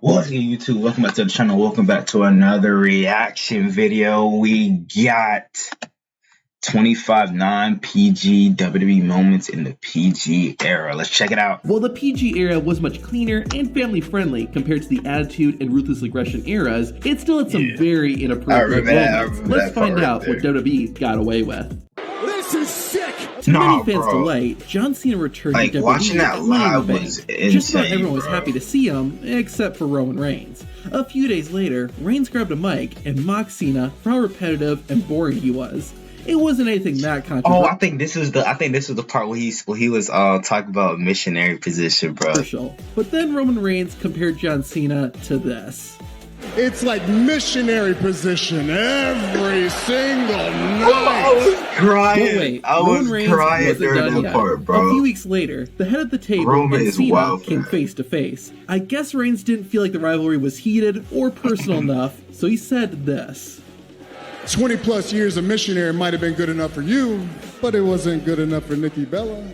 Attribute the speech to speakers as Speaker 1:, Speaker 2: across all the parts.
Speaker 1: What's good, YouTube? Welcome back to the channel. Welcome back to another reaction video. We got 25 non-PG WWE moments in the PG era. Let's check it out.
Speaker 2: While the PG era was much cleaner and family-friendly compared to the Attitude and Ruthless Aggression eras, it still had some very inappropriate moments. Let's find out what WWE got away with.
Speaker 3: This is sick!
Speaker 2: To many fans' delight, John Cena returned to WWE
Speaker 1: watching that
Speaker 2: at Money in
Speaker 1: live
Speaker 2: the
Speaker 1: was
Speaker 2: Bank.
Speaker 1: insane,
Speaker 2: Just about everyone was happy to see him, except for Roman Reigns. A few days later, Reigns grabbed a mic and mocked Cena for how repetitive and boring he was. It wasn't anything that controversial.
Speaker 1: Oh, I think this was the part where he was talking about missionary position, bro.
Speaker 2: But then Roman Reigns compared John Cena to this.
Speaker 3: It's like missionary position every single night.
Speaker 1: I was crying.
Speaker 2: But wait,
Speaker 1: I was crying during that part, bro.
Speaker 2: A few weeks later, the head of the table and Cena came face to face. I guess Reigns didn't feel like the rivalry was heated or personal enough, so he said this.
Speaker 3: 20 plus years of missionary might have been good enough for you, but it wasn't good enough for Nikki Bella.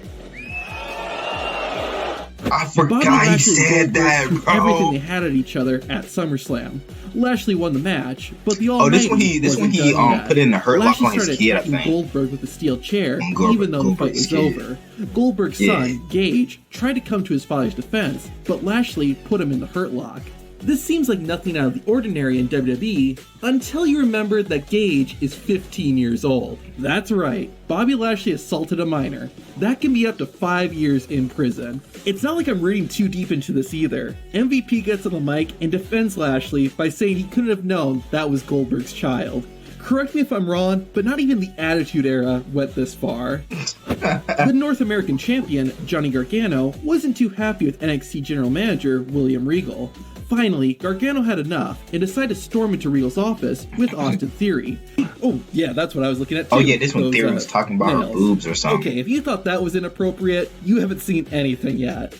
Speaker 1: I forgot he said that, bro.
Speaker 2: Everything they had at each other at SummerSlam. Lashley won the match, but the
Speaker 1: this when he put in the hurt lock on his kid, I think.
Speaker 2: Goldberg with a steel chair, even though the fight was over. Goldberg's son, Gage, tried to come to his father's defense, but Lashley put him in the hurt lock. This seems like nothing out of the ordinary in WWE until you remember that Gage is 15 years old. That's right, Bobby Lashley assaulted a minor. That can be up to 5 years in prison. It's not like I'm reading too deep into this either. MVP gets on the mic and defends Lashley by saying he couldn't have known that was Goldberg's child. Correct me if I'm wrong, but not even the Attitude Era went this far. The North American champion, Johnny Gargano, wasn't too happy with NXT General Manager William Regal. Finally, Gargano had enough and decided to storm into Regal's office with Austin Theory. Oh, yeah, that's what I was looking at too.
Speaker 1: Oh yeah, this one Theory was talking about her boobs or something.
Speaker 2: Okay, if you thought that was inappropriate, you haven't seen anything yet.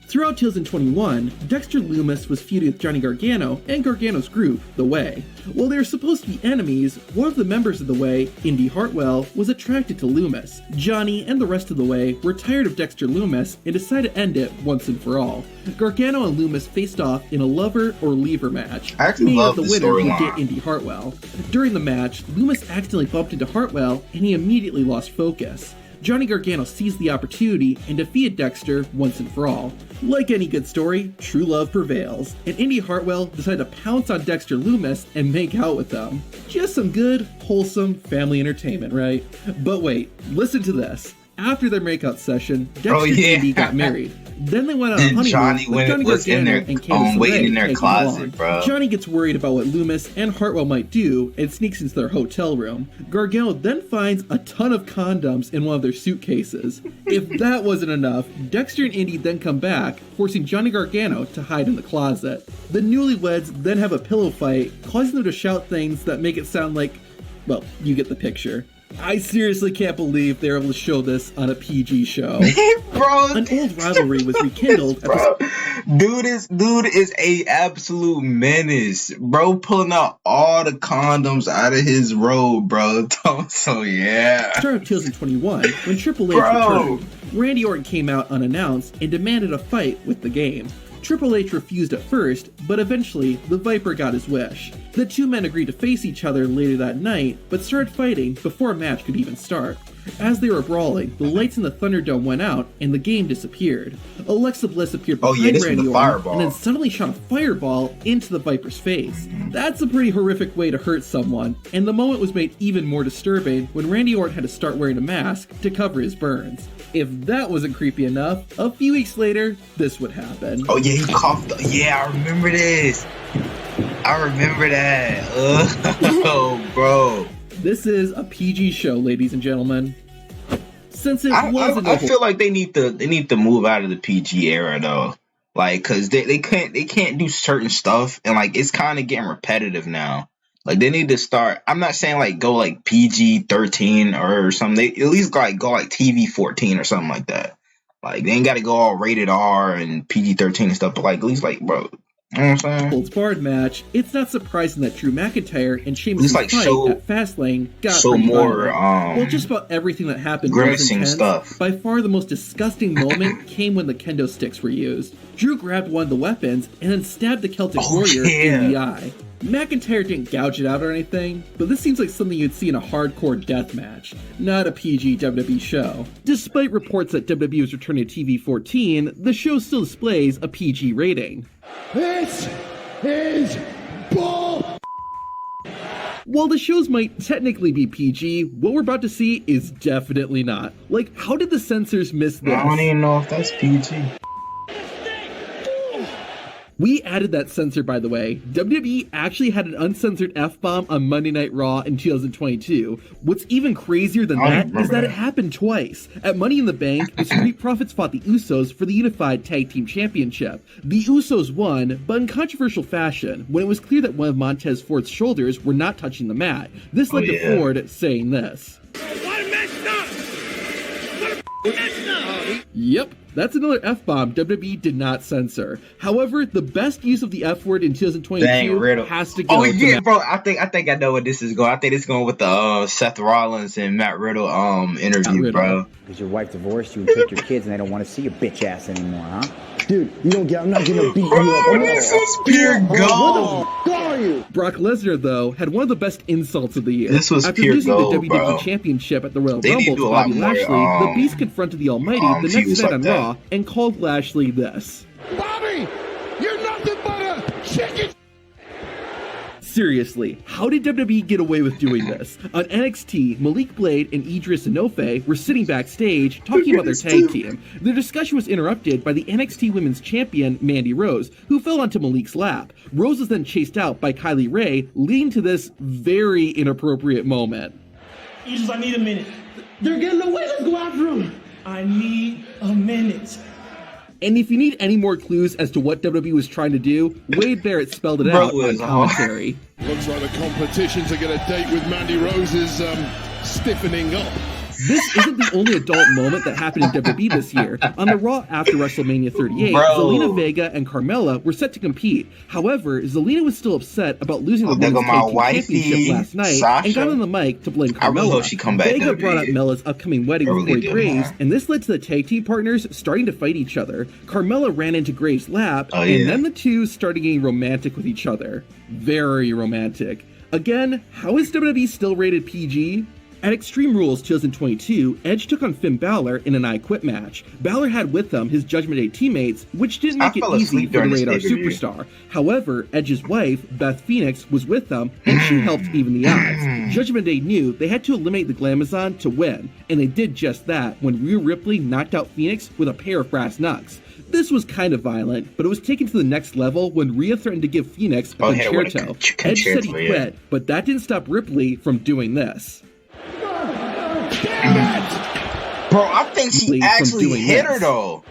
Speaker 2: Throughout 2021, Dexter Lumis was feuding with Johnny Gargano and Gargano's group, The Way. While they were supposed to be enemies, one of the members of The Way, Indy Hartwell, was attracted to Lumis. Johnny and the rest of The Way were tired of Dexter Lumis and decided to end it once and for all. Gargano and Lumis faced off in a lover or leaver match, meaning that the winner would get Indy Hartwell. During the match, Lumis accidentally bumped into Hartwell and he immediately lost focus. Johnny Gargano seized the opportunity and defeated Dexter once and for all. Like any good story, true love prevails, and Indy Hartwell decided to pounce on Dexter Lumis and make out with them. Just some good, wholesome family entertainment, right? But wait, listen to this. After their makeout session, Dexter and Indy got married. Then they went on a honeymoon with Johnny Gargano and Candice
Speaker 1: waiting in their
Speaker 2: LeRae
Speaker 1: closet, bro.
Speaker 2: Johnny gets worried about what Lumis and Hartwell might do and sneaks into their hotel room. Gargano then finds a ton of condoms in one of their suitcases. If that wasn't enough, Dexter and Indy then come back, forcing Johnny Gargano to hide in the closet. The newlyweds then have a pillow fight, causing them to shout things that make it sound like, well, you get the picture. I seriously can't believe they were able to show this on a PG show.
Speaker 1: Bro,
Speaker 2: an old rivalry was rekindled.
Speaker 1: Dude is a absolute menace, bro. Pulling out all the condoms out of his robe, bro. So yeah.
Speaker 2: Start of 2021, when Triple H returned, Randy Orton came out unannounced and demanded a fight with the Game. Triple H refused at first, but eventually, the Viper got his wish. The two men agreed to face each other later that night, but started fighting before a match could even start. As they were brawling, the lights in the Thunderdome went out, and the Game disappeared. Alexa Bliss appeared behind Randy Orton, and then suddenly shot a fireball into the Viper's face. That's a pretty horrific way to hurt someone, and the moment was made even more disturbing when Randy Orton had to start wearing a mask to cover his burns. If that wasn't creepy enough, a few weeks later, this would happen.
Speaker 1: Oh yeah, he coughed. Yeah, I remember this. I remember that. Oh, bro.
Speaker 2: This is a PG show, ladies and gentlemen. Since it wasn't,
Speaker 1: I feel like they need to move out of the PG era though, like, cause they can't do certain stuff, and like it's kind of getting repetitive now. Like they need to start. I'm not saying like go like PG-13 or something. They at least go like TV-14 or something like that. Like they ain't got to go all rated R and PG-13 and stuff. But like at least like bro, You know what I'm saying?
Speaker 2: Holds barred match, it's not surprising that Drew McIntyre and Sheamus'
Speaker 1: It's like
Speaker 2: fight
Speaker 1: so-
Speaker 2: at Fastlane got
Speaker 1: so
Speaker 2: pretty
Speaker 1: more,
Speaker 2: violent. Well, just about everything that happened was
Speaker 1: grimacing
Speaker 2: intense.
Speaker 1: stuff.
Speaker 2: By far the most disgusting moment came when the kendo sticks were used. Drew grabbed one of the weapons and then stabbed the Celtic Warrior in the eye. McIntyre didn't gouge it out or anything, but this seems like something you'd see in a hardcore death match, not a PG WWE show. Despite reports that WWE is returning to TV 14, the show still displays a PG rating.
Speaker 3: This is bull.
Speaker 2: While the shows might technically be PG, what we're about to see is definitely not. Like, how did the censors miss this?
Speaker 1: I don't even know if that's PG.
Speaker 2: We added that censor, by the way. WWE actually had an uncensored F-bomb on Monday Night Raw in 2022. What's even crazier than that is that it happened twice. At Money in the Bank, the Street Profits fought the Usos for the Unified Tag Team Championship. The Usos won, but in controversial fashion, when it was clear that one of Montez Ford's shoulders were not touching the mat. This led to Ford saying this. Yep, that's another F-bomb WWE did not censor. However, the best use of the F-word in 2022 has to go
Speaker 1: Oh
Speaker 2: to
Speaker 1: yeah, bro. I think I know where this is going. I think it's going with the Seth Rollins and Matt Riddle interview, bro.
Speaker 4: Because your wife divorced you and took your kids and they don't want to see your bitch ass anymore, huh?
Speaker 5: Dude, I'm not gonna beat you up.
Speaker 1: Bro, this is pure gold.
Speaker 2: Brock Lesnar, though, had one of the best insults of the year.
Speaker 1: This was
Speaker 2: After
Speaker 1: pure
Speaker 2: losing
Speaker 1: gold,
Speaker 2: the WWE
Speaker 1: bro.
Speaker 2: Championship at the Royal
Speaker 1: They need
Speaker 2: Rumble
Speaker 1: to do
Speaker 2: to
Speaker 1: a lot
Speaker 2: Bobby
Speaker 1: more,
Speaker 2: Lashley, the Beast confronted the Almighty the next
Speaker 1: feuds
Speaker 2: night
Speaker 1: like
Speaker 2: on
Speaker 1: that.
Speaker 2: Raw and called Lashley this.
Speaker 3: Bobby, you're nothing but a chicken.
Speaker 2: Seriously, how did WWE get away with doing this? On NXT, Malik Blade and Idris Inoue were sitting backstage talking about their tag team. Their discussion was interrupted by the NXT Women's Champion, Mandy Rose, who fell onto Malik's lap. Rose was then chased out by Kylie Ray, leading to this very inappropriate moment.
Speaker 6: Idris, I need a minute.
Speaker 5: They're getting away. Let's go after them.
Speaker 6: I need a minute.
Speaker 2: And if you need any more clues as to what WWE was trying to do, Wade Barrett spelled it out on commentary.
Speaker 3: Looks like the competition to get a date with Mandy Rose is stiffening up.
Speaker 2: This isn't the only adult moment that happened in WWE this year. On the Raw after WrestleMania 38,
Speaker 1: Bro.
Speaker 2: Zelina Vega and Carmella were set to compete. However, Zelina was still upset about losing the
Speaker 1: there
Speaker 2: Women's
Speaker 1: go my
Speaker 2: Tag Team
Speaker 1: wifey,
Speaker 2: Championship last night
Speaker 1: Sasha.
Speaker 2: and got on the mic to blame
Speaker 1: I really hope
Speaker 2: Carmella.
Speaker 1: she come back
Speaker 2: Vega
Speaker 1: to
Speaker 2: brought up
Speaker 1: WWE.
Speaker 2: Mella's upcoming wedding
Speaker 1: I
Speaker 2: with
Speaker 1: really
Speaker 2: Corey
Speaker 1: do,
Speaker 2: Graves,
Speaker 1: man.
Speaker 2: and this led to the tag team partners starting to fight each other. Carmella ran into Graves' lap, and then the two started getting romantic with each other. Very romantic. Again, how is WWE still rated PG? At Extreme Rules 2022, Edge took on Finn Balor in an I Quit match. Balor had with him his Judgment Day teammates, which didn't make it easy for the Radar superstar. However, Edge's wife, Beth Phoenix, was with them, and she helped even the odds. Judgment Day knew they had to eliminate the Glamazon to win, and they did just that when Rhea Ripley knocked out Phoenix with a pair of brass knucks. This was kind of violent, but it was taken to the next level when Rhea threatened to give Phoenix a concerto. Edge said he quit, but that didn't stop Ripley from doing this.
Speaker 1: Bro, I think she actually hit her though.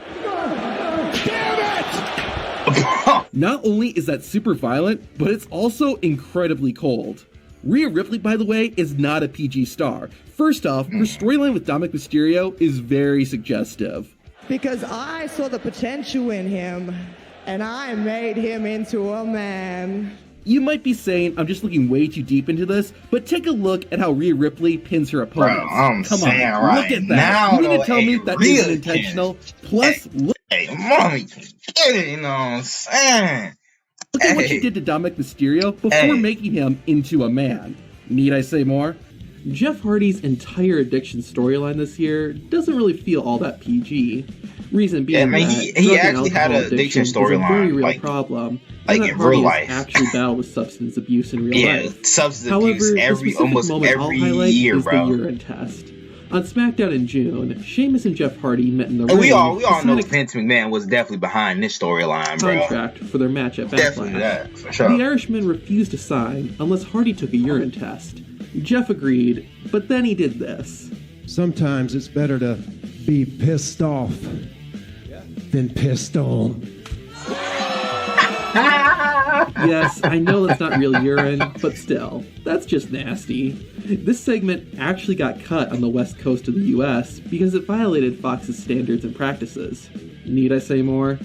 Speaker 2: Not only is that super violent, but it's also incredibly cold. Rhea Ripley, by the way, is not a PG star. First off, her storyline with Dominic Mysterio is very suggestive.
Speaker 7: Because I saw the potential in him, and I made him into a man.
Speaker 2: You might be saying I'm just looking way too deep into this, but take a look at how Rhea Ripley pins her opponents.
Speaker 1: Bro, I'm
Speaker 2: Come
Speaker 1: saying
Speaker 2: on,
Speaker 1: right
Speaker 2: look at that.
Speaker 1: now,
Speaker 2: You mean to
Speaker 1: though,
Speaker 2: tell me that
Speaker 1: Rhea
Speaker 2: isn't intentional? Plus, look
Speaker 1: Hey, mommy can get it, you know what I'm saying?
Speaker 2: at what she did to Dominic Mysterio before making him into a man. Need I say more? Jeff Hardy's entire addiction storyline this year doesn't really feel all that PG. Reason being that
Speaker 1: he
Speaker 2: drug and
Speaker 1: actually had
Speaker 2: alcohol
Speaker 1: an addiction
Speaker 2: is a very
Speaker 1: storyline,
Speaker 2: real
Speaker 1: like-
Speaker 2: problem.
Speaker 1: like
Speaker 2: and that
Speaker 1: in
Speaker 2: Hardy
Speaker 1: real
Speaker 2: has
Speaker 1: life.
Speaker 2: actually battled with substance abuse in real life.
Speaker 1: Substance
Speaker 2: However,
Speaker 1: abuse
Speaker 2: the
Speaker 1: every
Speaker 2: specific
Speaker 1: almost
Speaker 2: moment I'll
Speaker 1: every
Speaker 2: highlight
Speaker 1: year,
Speaker 2: is
Speaker 1: bro.
Speaker 2: the urine test. On SmackDown in June, Sheamus and Jeff Hardy met in the
Speaker 1: And
Speaker 2: ring.
Speaker 1: we all
Speaker 2: to
Speaker 1: know
Speaker 2: sign a
Speaker 1: Vince McMahon was definitely behind this storyline, bro.
Speaker 2: contract for their match at
Speaker 1: Definitely
Speaker 2: Backlash.
Speaker 1: that, for sure.
Speaker 2: The Irishman refused to sign unless Hardy took a urine test. Jeff agreed, but then he did this.
Speaker 5: Sometimes it's better to be pissed off than pissed on.
Speaker 2: Yes, I know that's not real urine, but still, that's just nasty. This segment actually got cut on the west coast of the US because it violated Fox's standards and practices. Need I say more?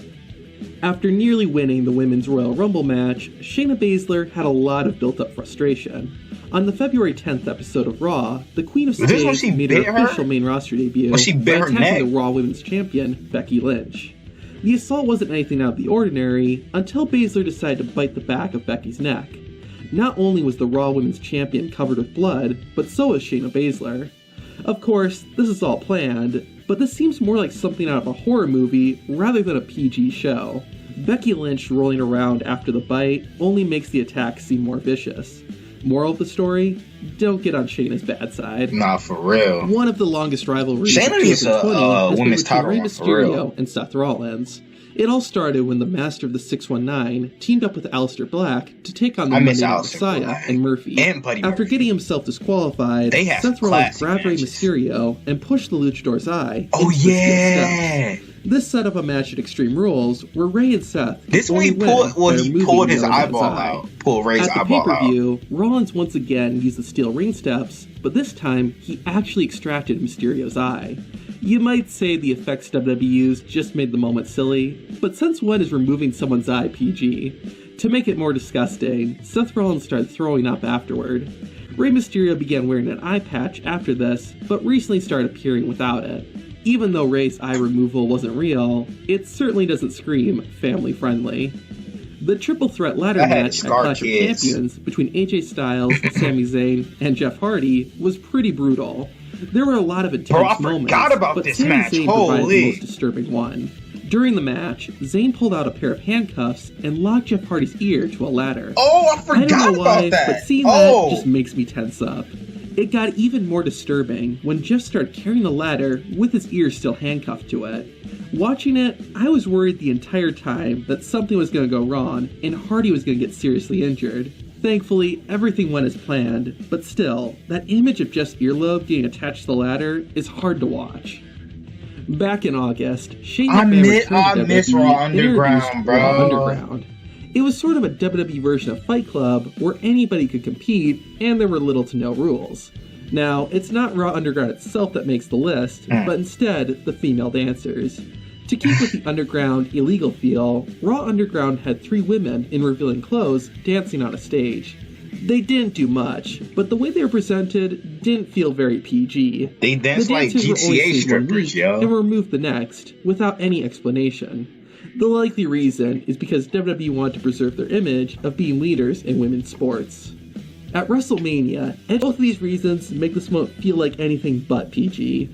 Speaker 2: After nearly winning the Women's Royal Rumble match, Shayna Baszler had a lot of built-up frustration. On the February 10th episode of Raw, the Queen of Spades made her official main roster debut by attacking the Raw Women's Champion, Becky Lynch. The assault wasn't anything out of the ordinary until Baszler decided to bite the back of Becky's neck. Not only was the Raw Women's Champion covered with blood, but so was Shayna Baszler. Of course, this is all planned, but this seems more like something out of a horror movie rather than a PG show. Becky Lynch rolling around after the bite only makes the attack seem more vicious. Moral of the story? Don't get on Shayna's bad side.
Speaker 1: Nah, for real.
Speaker 2: One of the longest rivalries
Speaker 1: Shayna needs a women's title
Speaker 2: Rey
Speaker 1: run, for real.
Speaker 2: Mysterio and Seth Rollins. It all started when the Master of the 619 teamed up with Aleister Black to take on the Monday Night Messiah and Murphy. After getting himself disqualified, Seth Rollins grabbed Rey Mysterio and pushed the Luchador's eye.
Speaker 1: Oh yeah!
Speaker 2: This set up a match at Extreme Rules where Rey and Seth
Speaker 1: he pulled his eyeball out. Pulled Rey's eyeball out. At the pay-per-view,
Speaker 2: Rollins once again used the steel ring steps, but this time he actually extracted Mysterio's eye. You might say the effects WWE used just made the moment silly, but since when is removing someone's eye PG? To make it more disgusting, Seth Rollins started throwing up afterward. Rey Mysterio began wearing an eye patch after this, but recently started appearing without it. Even though Rey's eye removal wasn't real, it certainly doesn't scream family-friendly. The triple threat ladder match at Clash of Champions between AJ Styles, Sami Zayn, and Jeff Hardy was pretty brutal. There were a lot of intense moments, but Sami Zayn provided the most disturbing one. During the match, Zayn pulled out a pair of handcuffs and locked Jeff Hardy's ear to a ladder.
Speaker 1: Oh, I forgot
Speaker 2: I don't know why,
Speaker 1: about that.
Speaker 2: But seeing that just makes me tense up. It got even more disturbing when Jeff started carrying the ladder with his ear still handcuffed to it. Watching it, I was worried the entire time that something was going to go wrong and Hardy was going to get seriously injured. Thankfully, everything went as planned, but still, that image of Jeff's earlobe getting attached to the ladder is hard to watch. Back in August, Shane McMahon returned to WWE and introduced Raw Underground. It was sort of a WWE version of Fight Club, where anybody could compete, and there were little to no rules. Now, it's not Raw Underground itself that makes the list, but instead, the female dancers. To keep with the underground, illegal feel, Raw Underground had 3 women in revealing clothes dancing on a stage. They didn't do much, but the way they were presented didn't feel very PG.
Speaker 1: They danced like GTA strippers, yo.
Speaker 2: And were removed the next, without any explanation. The likely reason is because WWE wanted to preserve their image of being leaders in women's sports. At WrestleMania, and both of these reasons make this moment feel like anything but PG.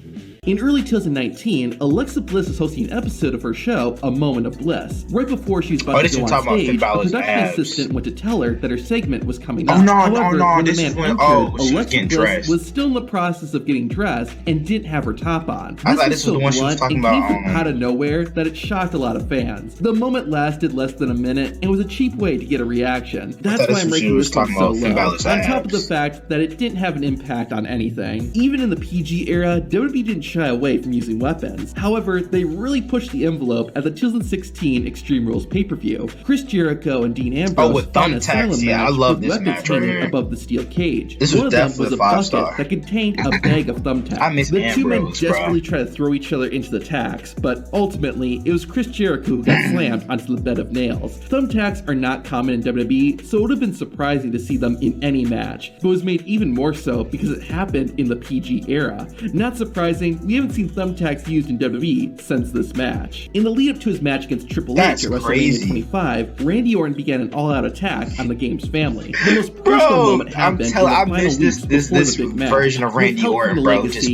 Speaker 2: In early 2019, Alexa Bliss was hosting an episode of her show, A Moment of Bliss. Right before she was about to go on stage, the production assistant went to tell her that her segment was coming up. However, when the man entered, Alexa Bliss was still in the process of getting dressed and didn't have her top on. This was so blunt and came from out of nowhere that it shocked a lot of fans. The moment lasted less than a minute and was a cheap way to get a reaction. That's why I'm ranking this one so low, on top of the fact that it didn't have an impact on anything. Even in the PG era, WWE didn't shy away from using weapons. However, they really pushed the envelope at the 2016 Extreme Rules pay-per-view. Chris Jericho and Dean Ambrose
Speaker 1: with thumbtacks. Yeah, I love this match right here.
Speaker 2: Above the steel cage.
Speaker 1: This was definitely a 5-star.
Speaker 2: That contained a bag of thumbtacks.
Speaker 1: I miss
Speaker 2: the
Speaker 1: Ambrose,
Speaker 2: two men desperately tried to throw each other into the tacks, but ultimately, it was Chris Jericho who got slammed onto the bed of nails. Thumbtacks are not common in WWE, so it would have been surprising to see them in any match, but was made even more so because it happened in the PG era. Not surprising, we haven't seen thumbtacks used in WWE since this match. In the lead up to his match against Triple H at WrestleMania 25, Randy Orton began an all-out attack on the game's family. The most personal moment happened in the final weeks before the big match.
Speaker 1: Version of Randy Orton, bro, just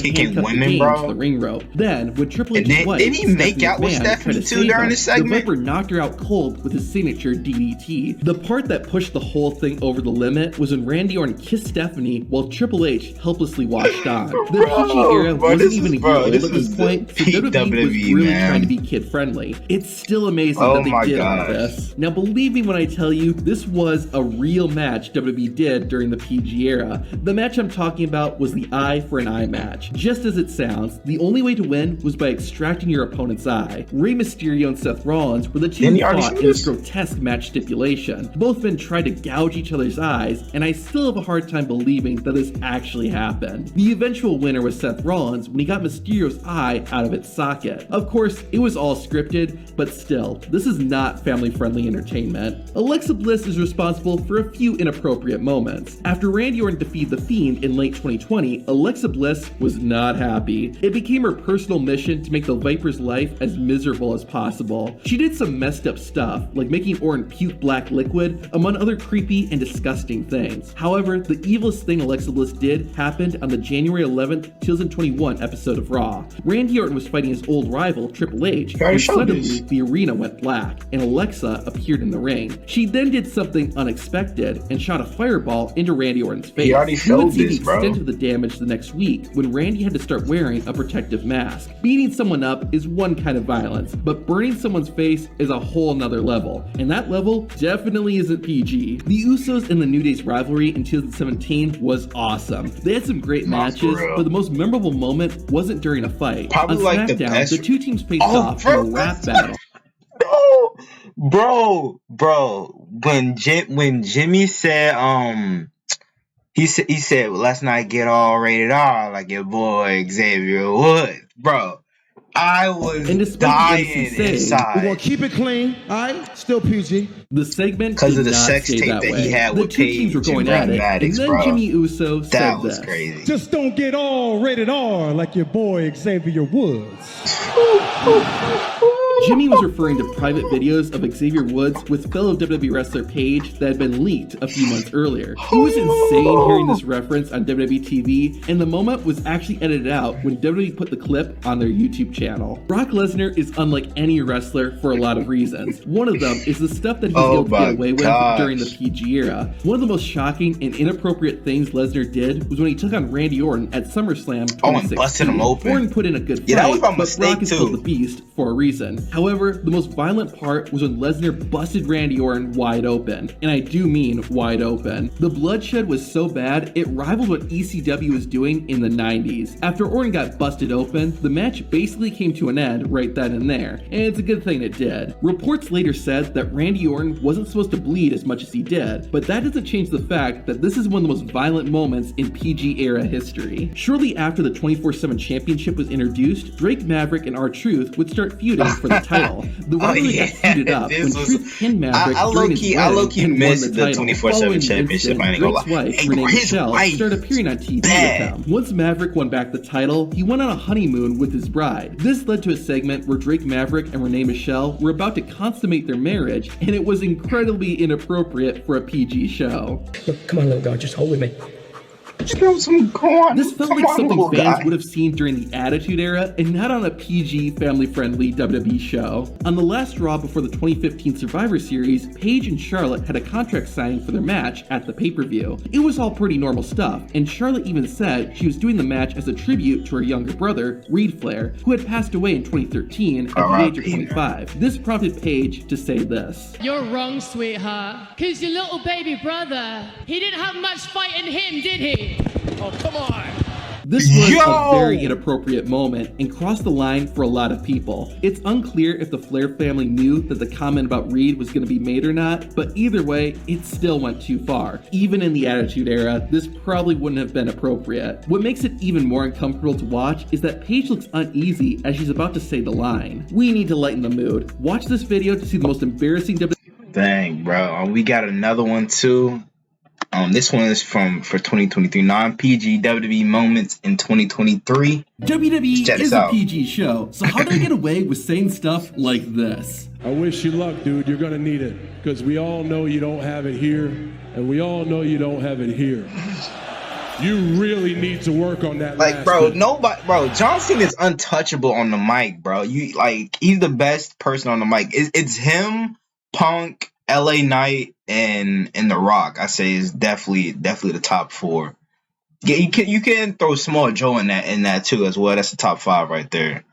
Speaker 1: kicking women, bro.
Speaker 2: To the ring rope. Then, when Triple H's wife,
Speaker 1: did he make out with Stephanie too during this segment?
Speaker 2: The Viper knocked her out cold with his signature DDT. The part that pushed the whole thing over the limit was when Randy Orton kissed Stephanie while Triple H helplessly watched on. The PG era wasn't even a year old at this point, so WWE was really trying to be kid-friendly. It's still amazing that they did all of this. Now, believe me when I tell you, this was a real match WWE did during the PG era. The match I'm talking about was the eye for an eye match. Just as it sounds, the only way to win was by extracting your opponent's eye. Rey Mysterio and Seth Rollins were the two who fought in this grotesque match stipulation. Both men tried to gouge each other's eyes, and I still have a hard time believing that this actually happened. The eventual winner was Seth Rollins, Rollins when he got Mysterio's eye out of its socket. Of course, it was all scripted, but still, this is not family-friendly entertainment. Alexa Bliss is responsible for a few inappropriate moments. After Randy Orton defeated The Fiend in late 2020, Alexa Bliss was not happy. It became her personal mission to make the Viper's life as miserable as possible. She did some messed up stuff, like making Orton puke black liquid, among other creepy and disgusting things. However, the evilest thing Alexa Bliss did happened on the January 11th, 2021 episode of Raw. Randy Orton was fighting his old rival, Triple H, when suddenly the arena went black, and Alexa appeared in the ring. She then did something unexpected and shot a fireball into Randy Orton's face.
Speaker 1: He already showed this, bro.
Speaker 2: We would see the extent of the damage the next week when Randy had to start wearing a protective mask. Beating someone up is one kind of violence, but burning someone's face is a whole nother level, and that level definitely isn't PG. The Usos and the New Day's rivalry in 2017 was awesome. They had some great matches, but the most memorable moment wasn't during a fight.
Speaker 1: Probably
Speaker 2: on
Speaker 1: like
Speaker 2: SmackDown, the two teams faced off in a rap battle.
Speaker 1: Bro, when Jimmy said he said let's not get all rated R like your boy Xavier Woods, bro. I was dying inside.
Speaker 5: We're gonna keep it clean, alright? Still PG.
Speaker 2: The segment
Speaker 1: because of the
Speaker 2: not
Speaker 1: sex
Speaker 2: stay
Speaker 1: tape
Speaker 2: that
Speaker 1: he had
Speaker 2: the
Speaker 1: with
Speaker 2: two
Speaker 1: Paige
Speaker 2: teams were going
Speaker 1: and
Speaker 2: at it,
Speaker 1: Maddox,
Speaker 2: and then
Speaker 1: bro.
Speaker 2: Jimmy Uso said
Speaker 1: That was
Speaker 2: this.
Speaker 1: crazy.
Speaker 5: Just don't get all rated R like your boy Xavier Woods.
Speaker 2: Jimmy was referring to private videos of Xavier Woods with fellow WWE wrestler Paige that had been leaked a few months earlier. It was insane hearing this reference on WWE TV, and the moment was actually edited out when WWE put the clip on their YouTube channel. Brock Lesnar is unlike any wrestler for a lot of reasons. One of them is the stuff that he was able to get away with during the PG era. One of the most shocking and inappropriate things Lesnar did was when he took on Randy Orton at SummerSlam 2016.
Speaker 1: And busted him open.
Speaker 2: Orton put in a good fight,
Speaker 1: that was my
Speaker 2: but
Speaker 1: mistake
Speaker 2: Brock is
Speaker 1: too.
Speaker 2: still the beast for a reason. However, the most violent part was when Lesnar busted Randy Orton wide open, and I do mean wide open. The bloodshed was so bad, it rivaled what ECW was doing in the 90s. After Orton got busted open, the match basically came to an end right then and there, and it's a good thing it did. Reports later said that Randy Orton wasn't supposed to bleed as much as he did, but that doesn't change the fact that this is one of the most violent moments in PG era history. Shortly after the 24/7 championship was introduced, Drake Maverick and R-Truth would start feuding for the title. The rivalry got heated up when Truth pinned Maverick during his
Speaker 1: I
Speaker 2: wedding
Speaker 1: low-key
Speaker 2: and won
Speaker 1: missed
Speaker 2: the
Speaker 1: the
Speaker 2: title.
Speaker 1: 24/7 championship. I ain't gonna lie.
Speaker 2: Drake's wife,
Speaker 1: Hey,
Speaker 2: Renee
Speaker 1: his
Speaker 2: Michelle,
Speaker 1: wife,
Speaker 2: started appearing on TV
Speaker 1: bad.
Speaker 2: with him. Once Maverick won back the title, he went on a honeymoon with his bride. This led to a segment where Drake Maverick and Renee Michelle were about to consummate their marriage, and it was incredibly inappropriate for a PG show.
Speaker 6: Look, come on, little guy, just hold with me.
Speaker 2: This felt like something fans would have seen during the Attitude Era and not on a PG, family-friendly WWE show. On the last Raw before the 2015 Survivor Series, Paige and Charlotte had a contract signing for their match at the pay-per-view. It was all pretty normal stuff, and Charlotte even said she was doing the match as a tribute to her younger brother, Reid Flair, who had passed away in 2013 at the age of 25. This prompted Paige to say this.
Speaker 8: You're wrong, sweetheart. Because your little baby brother, he didn't have much fight in him, did he? Oh, come on.
Speaker 2: This was a very inappropriate moment and crossed the line for a lot of people. It's unclear if the Flair family knew that the comment about Reid was going to be made or not, but either way, it still went too far. Even in the Attitude Era, this probably wouldn't have been appropriate. What makes it even more uncomfortable to watch is that Paige looks uneasy as she's about to say the line. We need to lighten the mood. Watch this video to see the most embarrassing
Speaker 1: Dang, bro. We got another one too. This one is for 2023 non-PG WWE moments in 2023.
Speaker 2: WWE is a PG show, so how do I get away with saying stuff like this?
Speaker 9: I wish you luck, dude. You're gonna need it, because we all know you don't have it here, and we all know you don't have it here. You really need to work on that.
Speaker 1: Like, bro, John Cena is untouchable on the mic, bro. He's the best person on the mic. It's him, Punk, LA Knight, and The Rock. I say is definitely the top four. Yeah, you can throw Small Joe in that too as well. That's the top five right there.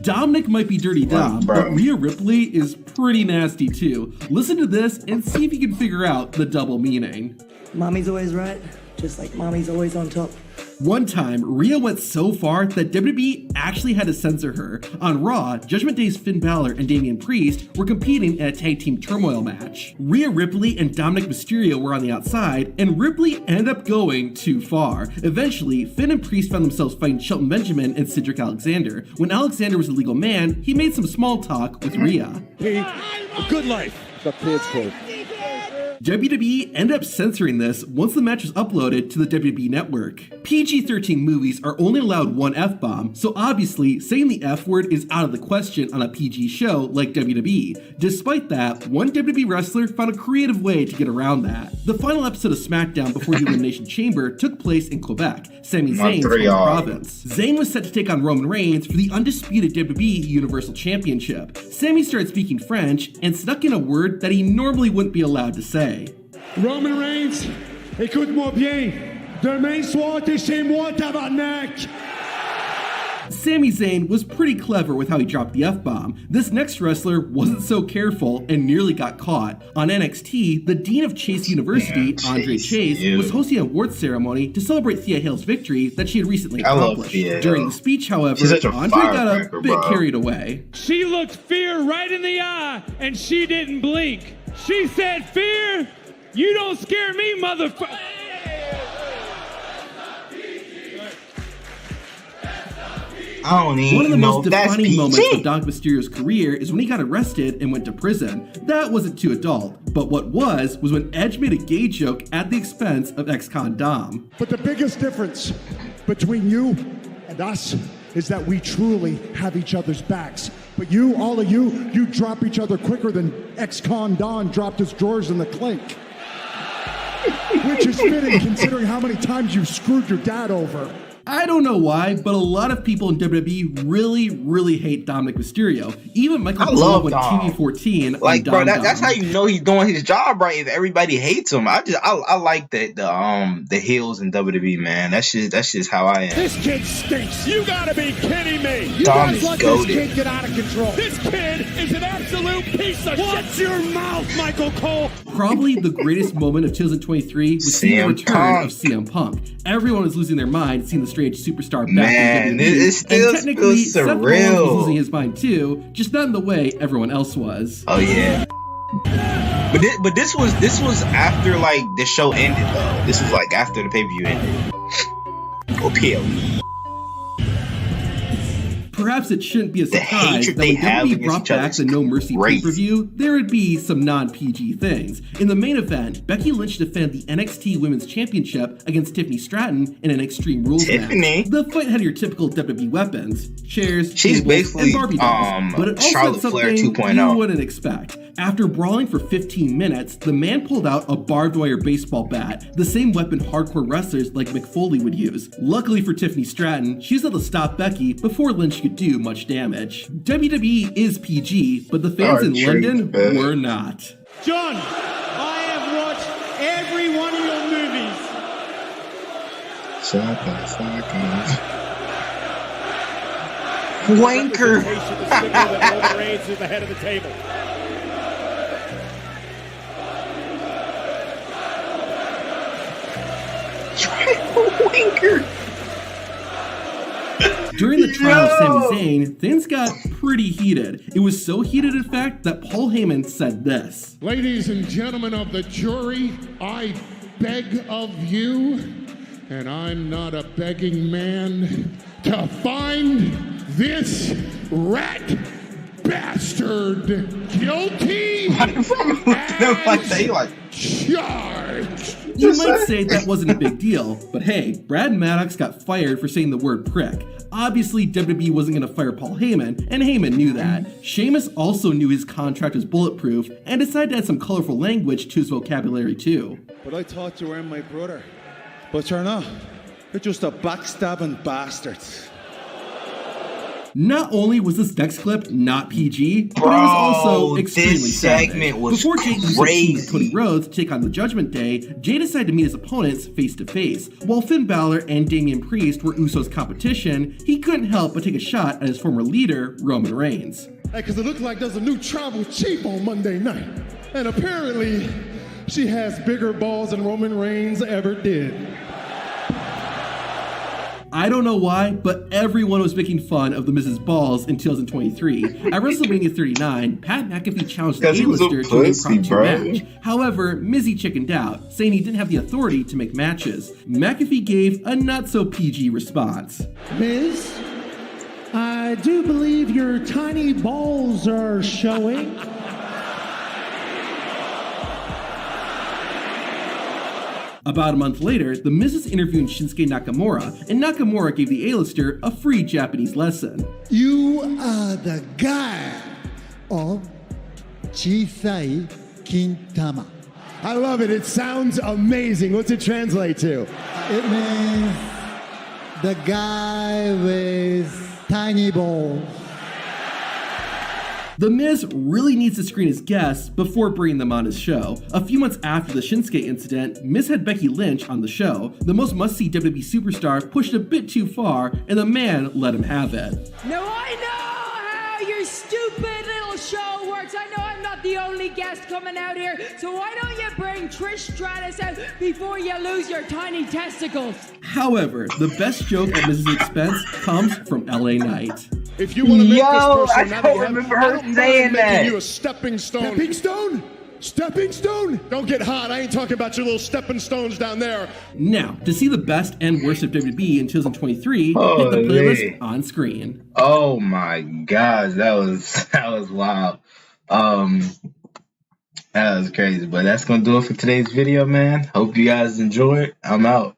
Speaker 2: Dominic might be Dirty Dom, but Rhea Ripley is pretty nasty too. Listen to this and see if you can figure out the double meaning.
Speaker 10: Mommy's always right, just like mommy's always on top.
Speaker 2: One time, Rhea went so far that WWE actually had to censor her. On Raw, Judgment Day's Finn Balor and Damian Priest were competing in a tag team turmoil match. Rhea Ripley and Dominic Mysterio were on the outside, and Ripley ended up going too far. Eventually, Finn and Priest found themselves fighting Shelton Benjamin and Cedric Alexander. When Alexander was a legal man, he made some small talk with Rhea.
Speaker 9: Hey, a good life.
Speaker 4: The kids code.
Speaker 2: WWE ended up censoring this once the match was uploaded to the WWE network. PG-13 movies are only allowed one F-bomb, so obviously saying the F word is out of the question on a PG show like WWE. Despite that, one WWE wrestler found a creative way to get around that. The final episode of SmackDown before the Elimination Chamber took place in Quebec, Sami Zayn's home province. Zayn was set to take on Roman Reigns for the undisputed WWE Universal Championship. Sami started speaking French and snuck in a word that he normally wouldn't be allowed to say.
Speaker 9: Roman Reigns, écoute-moi bien. Demain soir, t'es chez moi, tabarnak.
Speaker 2: Sami Zayn was pretty clever with how he dropped the F-bomb. This next wrestler wasn't so careful and nearly got caught. On NXT, the Dean of Chase University, Andre Chase, was hosting an awards ceremony to celebrate Thea Hale's victory that she had recently accomplished. During the speech, however, Andre got a bit carried away.
Speaker 10: She looked fear right in the eye, and she didn't blink. She said, "Fear, you don't scare me, motherfucker."
Speaker 1: I don't even
Speaker 2: One of the
Speaker 1: know
Speaker 2: most
Speaker 1: if that's
Speaker 2: defining moments
Speaker 1: PG.
Speaker 2: of Dominic Mysterio's career is when he got arrested and went to prison. That wasn't too adult, but what was when Edge made a gay joke at the expense of ex-con Dom.
Speaker 3: But the biggest difference between you and us is that we truly have each other's backs. But you, all of you drop each other quicker than ex-con Don dropped his drawers in the clink. Which is fitting considering how many times you've screwed your dad over.
Speaker 2: I don't know why, but a lot of people in WWE really hate Dominic Mysterio. Even Michael Cole went TV14
Speaker 1: like,
Speaker 2: on
Speaker 1: bro,
Speaker 2: Dom.
Speaker 1: that's how you know he's doing his job right. If everybody hates him, I like the heels in WWE, man. That's just how I am.
Speaker 9: This kid stinks. You gotta be kidding me. You
Speaker 1: Dom
Speaker 9: guys
Speaker 1: is
Speaker 9: let
Speaker 1: goated.
Speaker 9: this kid get out of control. This kid is an absolute piece of shit. Watch your mouth, Michael Cole.
Speaker 2: Probably the greatest moment of 2023 was seeing the return of CM Punk. Everyone was losing their mind seeing the strange superstar back in WWE.
Speaker 1: It still
Speaker 2: and technically,
Speaker 1: feels
Speaker 2: Seth Rollins
Speaker 1: surreal.
Speaker 2: was losing his mind too, just not in the way everyone else was.
Speaker 1: Oh yeah. But this was after like the show ended though. This was like after the pay-per-view ended. Okay.
Speaker 2: Perhaps it shouldn't be a
Speaker 1: The
Speaker 2: surprise
Speaker 1: hatred
Speaker 2: that
Speaker 1: they
Speaker 2: when
Speaker 1: have
Speaker 2: WWE
Speaker 1: against
Speaker 2: brought
Speaker 1: each other
Speaker 2: back
Speaker 1: is
Speaker 2: the No Mercy
Speaker 1: crazy.
Speaker 2: pay-per-view, there would be some non-PG things. In the main event, Becky Lynch defended the NXT Women's Championship against Tiffany Stratton in an Extreme Rules match. The fight had your typical WWE weapons, chairs,
Speaker 1: She's
Speaker 2: tables,
Speaker 1: basically,
Speaker 2: and Barbie dolls, but it also
Speaker 1: Charlotte
Speaker 2: had
Speaker 1: Flair
Speaker 2: something
Speaker 1: 2.0.
Speaker 2: you wouldn't expect. After brawling for 15 minutes, the man pulled out a barbed wire baseball bat, the same weapon hardcore wrestlers like Mick Foley would use. Luckily for Tiffany Stratton, she was able to stop Becky before Lynch could do much damage. WWE is PG, but the fans in London were not.
Speaker 10: John, I have watched every one of your movies.
Speaker 1: Wanker.
Speaker 9: Roman Reigns is the head of the table.
Speaker 1: Wanker.
Speaker 2: During the trial of Sami Zayn, things got pretty heated. It was so heated, in fact, that Paul Heyman said this.
Speaker 3: Ladies and gentlemen of the jury, I beg of you, and I'm not a begging man, to find this rat bastard guilty as charged.
Speaker 2: You might say that wasn't a big deal, but hey, Brad Maddox got fired for saying the word prick. Obviously, WWE wasn't going to fire Paul Heyman, and Heyman knew that. Sheamus also knew his contract was bulletproof and decided to add some colorful language to his vocabulary too.
Speaker 11: But I thought you were my brother. But you're not. You're just a backstabbing bastard.
Speaker 2: Not only was this next clip not PG, but it was also extremely
Speaker 1: this
Speaker 2: savage.
Speaker 1: segment was
Speaker 2: Before Jay Uso
Speaker 1: crazy.
Speaker 2: teamed with Cody Rhodes to take on the Judgment Day, Jay decided to meet his opponents face to face. While Finn Balor and Damian Priest were Uso's competition, he couldn't help but take a shot at his former leader, Roman Reigns.
Speaker 3: Hey, because it looks like there's a new tribal chief on Monday night. And apparently, she has bigger balls than Roman Reigns ever did.
Speaker 2: I don't know why, but everyone was making fun of The Miz's balls in 2023. At WrestleMania 39, Pat McAfee challenged the A-lister to an impromptu match. However, Mizzy chickened out, saying he didn't have the authority to make matches. McAfee gave a not-so-PG response.
Speaker 5: Miz, I do believe your tiny balls are showing.
Speaker 2: About a month later, The Miz is interviewing Shinsuke Nakamura, and Nakamura gave the A-lister a free Japanese lesson.
Speaker 3: You are the guy of Chisai Kintama.
Speaker 5: I love it. It sounds amazing. What's it translate to?
Speaker 3: It means the guy with tiny balls.
Speaker 2: The Miz really needs to screen his guests before bringing them on his show. A few months after the Shinsuke incident, Miz had Becky Lynch on the show. The most must-see WWE superstar pushed a bit too far, and the man let him have it.
Speaker 8: Now I know how your stupid little show works. I know I'm not the only guest coming out here, so why don't you bring Trish Stratus out before you lose your tiny testicles?
Speaker 2: However, the best joke at Miz's expense comes from LA Knight.
Speaker 11: If you want to make this
Speaker 1: I
Speaker 11: person
Speaker 1: don't remember her saying that.
Speaker 11: you a stepping stone.
Speaker 3: Stepping stone? Stepping stone?
Speaker 11: Don't get hot. I ain't talking about your little stepping stones down there.
Speaker 2: Now, to see the best and worst of WWE in 2023, hit the playlist on screen.
Speaker 1: Oh my gosh, that was wild. That was crazy. But that's gonna do it for today's video, man. Hope you guys enjoyed. I'm out.